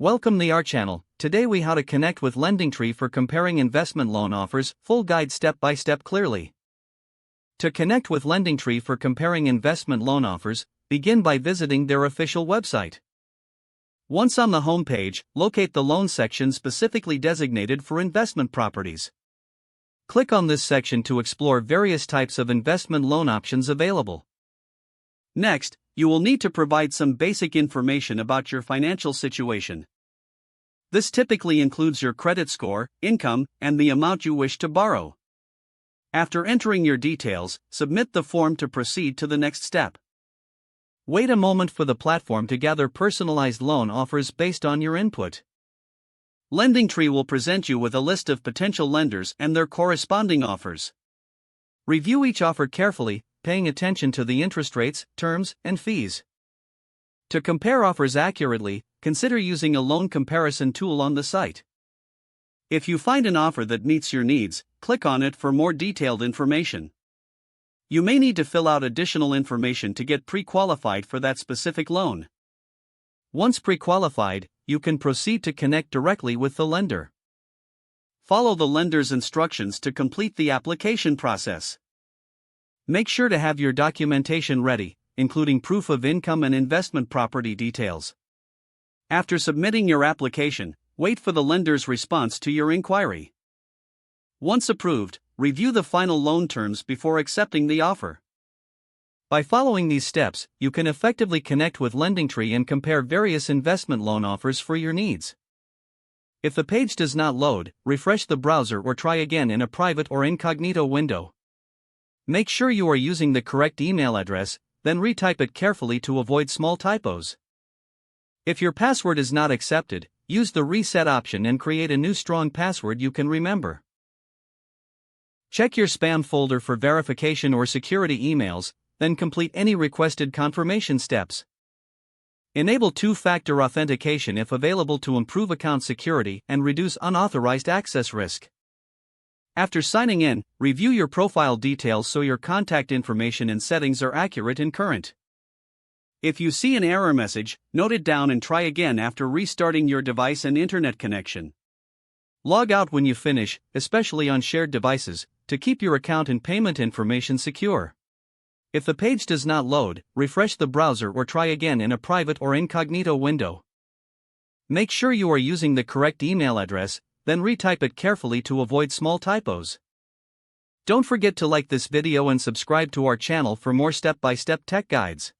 Welcome to our channel. Today we how to connect with LendingTree for comparing investment loan offers, full guide step by step clearly. To connect with LendingTree for comparing investment loan offers, begin by visiting their official website. Once on the home page, locate the loan section specifically designated for investment properties. Click on this section to explore various types of investment loan options available. Next, you will need to provide some basic information about your financial situation. This typically includes your credit score, income, and the amount you wish to borrow. After entering your details, submit the form to proceed to the next step. Wait a moment for the platform to gather personalized loan offers based on your input. LendingTree will present you with a list of potential lenders and their corresponding offers. Review each offer carefully, paying attention to the interest rates, terms, and fees. To compare offers accurately, consider using a loan comparison tool on the site. If you find an offer that meets your needs, click on it for more detailed information. You may need to fill out additional information to get pre-qualified for that specific loan. Once pre-qualified, you can proceed to connect directly with the lender. Follow the lender's instructions to complete the application process. Make sure to have your documentation ready, including proof of income and investment property details. After submitting your application, wait for the lender's response to your inquiry. Once approved, review the final loan terms before accepting the offer. By following these steps, you can effectively connect with LendingTree and compare various investment loan offers for your needs. If the page does not load, refresh the browser or try again in a private or incognito window. Make sure you are using the correct email address, then retype it carefully to avoid small typos. If your password is not accepted, use the reset option and create a new strong password you can remember. Check your spam folder for verification or security emails, then complete any requested confirmation steps. Enable two-factor authentication if available to improve account security and reduce unauthorized access risk. After signing in, review your profile details so your contact information and settings are accurate and current. If you see an error message, note it down and try again after restarting your device and internet connection. Log out when you finish, especially on shared devices, to keep your account and payment information secure. If the page does not load, refresh the browser or try again in a private or incognito window. Make sure you are using the correct email address, then retype it carefully to avoid small typos. Don't forget to like this video and subscribe to our channel for more step-by-step tech guides.